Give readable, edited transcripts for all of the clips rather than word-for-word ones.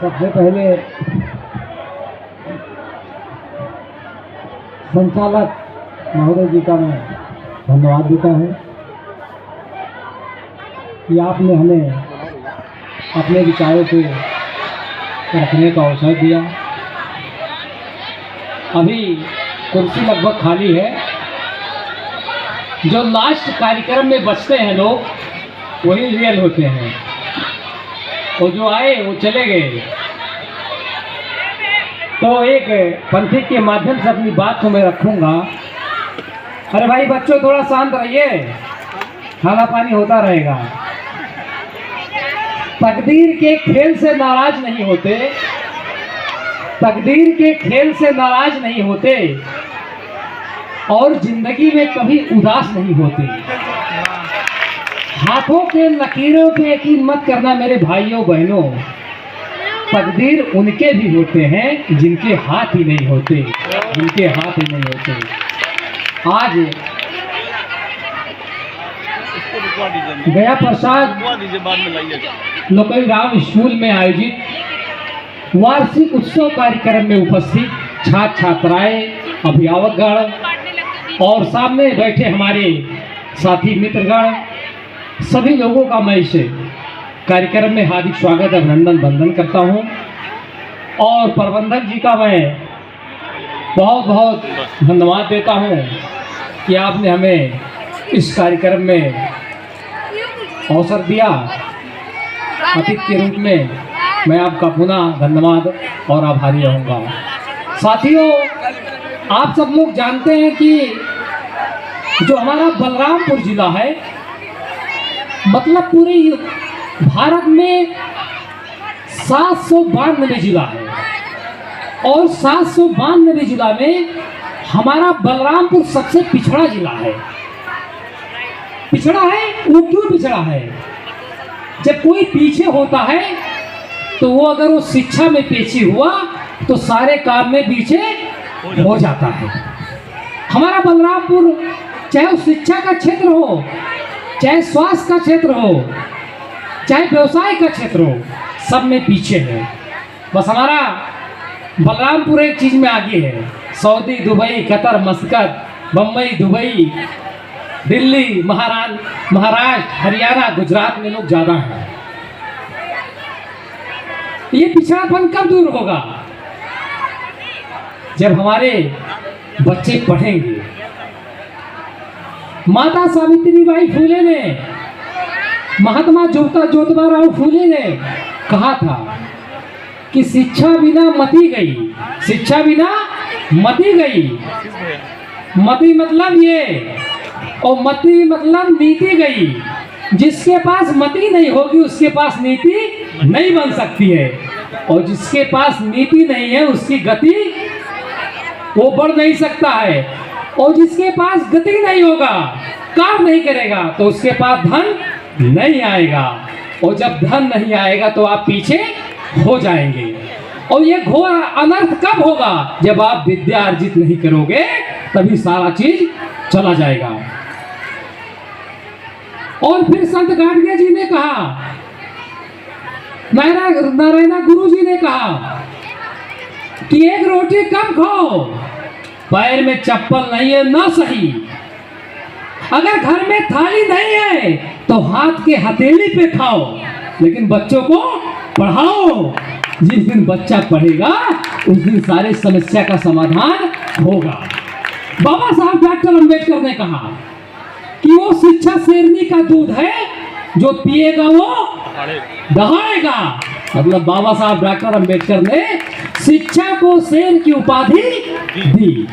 सबसे पहले संचालक महोदय जी का मैं धन्यवाद देता हूँ कि आपने हमें अपने विचारों को रखने का अवसर दिया। अभी कुर्सी लगभग खाली है। जो लास्ट कार्यक्रम में बचते हैं लोग वही रियल होते हैं, और जो आए वो चले गए। तो एक पंथिक के माध्यम से अपनी बात को मैं रखूंगा। अरे भाई बच्चों, थोड़ा शांत रहिए, खाना पानी होता रहेगा। तकदीर के खेल से नाराज नहीं होते, तकदीर के खेल से नाराज नहीं होते, और जिंदगी में कभी उदास नहीं होते। हाथों के लकीरों पे यकीन मत करना मेरे भाइयों बहनों, तकदीर उनके भी होते हैं जिनके हाथ ही नहीं होते, जिनके हाथ ही नहीं होते। आज गया प्रसाद लोकल राम स्कूल में आयोजित वार्षिक उत्सव कार्यक्रम में उपस्थित छात्र छात्राएं, अभिभावकगण और सामने बैठे हमारे साथी मित्रगण, सभी लोगों का मैं इस कार्यक्रम में हार्दिक स्वागत अभिनंदन वंदन करता हूं। और प्रबंधक जी का मैं बहुत बहुत धन्यवाद देता हूं कि आपने हमें इस कार्यक्रम में अवसर दिया। अतिथि के रूप में मैं आपका पुनः धन्यवाद और आभारी रहूँगा। साथियों, आप सब लोग जानते हैं कि जो हमारा बलरामपुर जिला है, मतलब पूरे भारत में 792 जिला है, और 792 जिला में हमारा बलरामपुर सबसे पिछड़ा जिला है। पिछड़ा है, वो क्यों पिछड़ा है? जब कोई पीछे होता है तो वो अगर वो शिक्षा में पीछे हुआ तो सारे काम में पीछे हो जाता है। हमारा बलरामपुर चाहे वो शिक्षा का क्षेत्र हो, चाहे स्वास्थ्य का क्षेत्र हो, चाहे व्यवसाय का क्षेत्र हो, सब में पीछे है। बस हमारा बलरामपुर एक चीज में आगे है। Saudi, Dubai, Qatar, मस्कत, Bombay, Dubai, Delhi, Maharashtra, Haryana, Gujarat में लोग ज्यादा हैं। ये पिछड़ापन कब दूर होगा? जब हमारे बच्चे पढ़ेंगे। माता सावित्रीबाई फुले ने, महात्मा ज्योतिबा फुले ने कहा था कि शिक्षा बिना मती गई, शिक्षा बिना मती गई। मती मतलब ये, और मती मतलब नीति गई। जिसके पास मति नहीं होगी उसके पास नीति नहीं बन सकती है, और जिसके पास नीति नहीं है उसकी गति वो बढ़ नहीं सकता है, और जिसके पास गति नहीं होगा, काम नहीं करेगा, तो उसके पास धन नहीं आएगा, और जब धन नहीं आएगा तो आप पीछे हो जाएंगे। और ये घोर अनर्थ कब होगा? जब आप विद्या अर्जित नहीं करोगे, तभी सारा चीज चला जाएगा। और फिर संत गाडगे जी ने कहा, नारायण गुरु जी ने कहा कि एक रोटी कम खाओ, पैर में चप्पल नहीं है ना सही। अगर घर में थाली नहीं है तो हाथ के हथेली पे खाओ, लेकिन बच्चों को पढ़ाओ। जिस दिन बच्चा पढ़ेगा उस दिन सारे समस्या का समाधान होगा। बाबा साहब डॉक्टर अंबेडकर ने कहा कि वो शिक्षा शेरनी का दूध है, जो पिएगा वो दहाड़ेगा। मतलब बाबा साहब डॉक्टर अंबेडकर ने शिक्षा को शेर की उपाधि दी।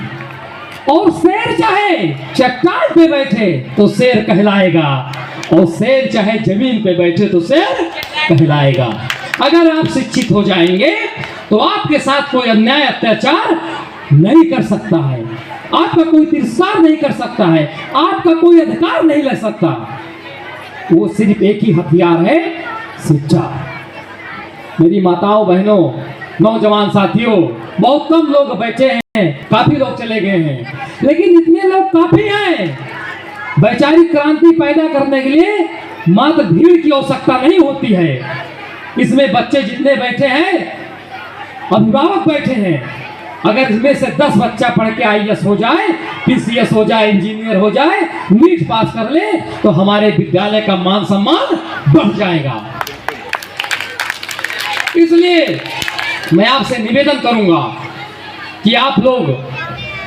और शेर चाहे चट्टान पे बैठे तो शेर कहलाएगा, और शेर चाहे जमीन पे बैठे तो शेर कहलाएगा। अगर आप शिक्षित हो जाएंगे तो आपके साथ कोई अन्याय अत्याचार नहीं कर सकता है, आपका कोई तिरस्कार नहीं कर सकता है, आपका कोई अधिकार नहीं ले सकता। वो सिर्फ एक ही हथियार है, शिक्षा। मेरी माताओं, बहनों, नौजवान साथियों, बहुत कम लोग बैठे हैं, काफी लोग चले गए हैं, लेकिन इतने लोग काफी हैं। वैचारिक क्रांति पैदा करने के लिए मात्र भीड़ की आवश्यकता नहीं होती है, इसमें बच्चे जितने बैठे हैं, अभिभावक बैठे हैं, अगर इसमें से 10 बच्चा पढ़ के आईएएस हो जाए, पीसीएस हो जाए, इंजीनियर हो जाए, नीट पास कर ले, तो हमारे विद्यालय का मान सम्मान बढ़ जाएगा। इसलिए मैं आपसे निवेदन करूंगा कि आप लोग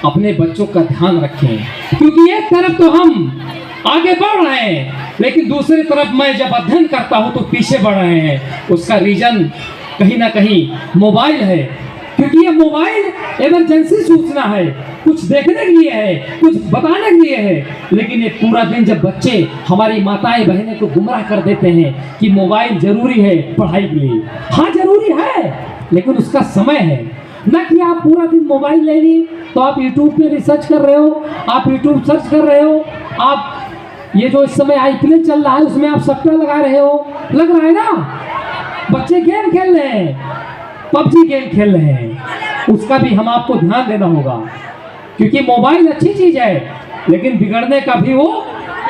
अपने बच्चों का ध्यान रखें, क्योंकि एक तरफ तो हम आगे बढ़ रहे हैं, लेकिन दूसरी तरफ मैं जब अध्ययन करता हूं तो पीछे बढ़ रहे हैं। उसका रीजन कहीं ना कहीं मोबाइल है, क्योंकि ये मोबाइल इमरजेंसी सूचना है, कुछ देखने के लिए है, कुछ बताने के लिए है, लेकिन ये पूरा दिन जब बच्चे हमारी माताएं बहनें को गुमराह कर देते हैं कि मोबाइल जरूरी है पढ़ाई के लिए। हाँ जरूरी है, लेकिन उसका समय है, न कि आप पूरा दिन मोबाइल ले लिए तो आप यूट्यूब पे रिसर्च कर रहे हो, आप यूट्यूब सर्च कर रहे हो, आप ये जो इस समय आईपीएल चल रहा है उसमें आप सट्टा लगा रहे हो, लग रहा है ना। बच्चे गेम खेल रहे हैं, पबजी गेम खेल रहे हैं, उसका भी हम आपको ध्यान देना होगा, क्योंकि मोबाइल अच्छी चीज है, लेकिन बिगड़ने का भी वो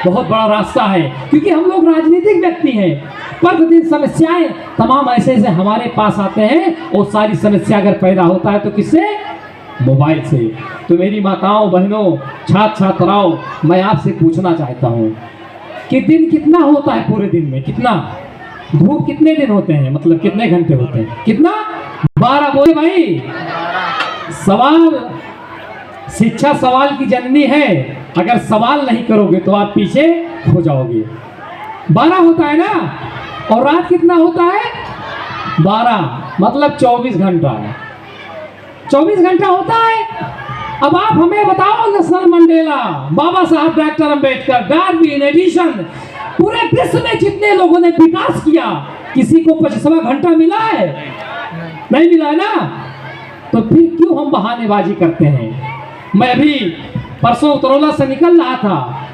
बहुत बड़ा रास्ता है। क्योंकि हम लोग राजनीतिक व्यक्ति हैं, प्रतिदिन समस्याएं तमाम ऐसे ऐसे हमारे पास आते हैं, और सारी समस्या अगर पैदा होता है तो किससे? मोबाइल से। तो मेरी माताओं बहनों छात्र छात्राओं, मैं आपसे पूछना चाहता हूँ कि दिन कितना होता है पूरे दिन में, कितना धूप कितने दिन होते हैं, मतलब कितने घंटे होते हैं, कितना? 12। बोले भाई, सवाल, शिक्षा सवाल की जननी है, अगर सवाल नहीं करोगे तो आप पीछे हो जाओगे। 12 होता है ना, और रात कितना होता है? 12, मतलब 24 घंटा, 24 घंटा होता है। अब आप हमें बताओ, नेल्सन मंडेला, बाबा साहब डॉक्टर अंबेडकर, डार्विन, एडिसन, पूरे विश्व में जितने लोगों ने विकास किया, किसी को 25वां घंटा मिला है? नहीं मिला ना। तो फिर क्यों हम बहानेबाजी करते हैं? मैं अभी परसों उतरौला से निकल रहा था,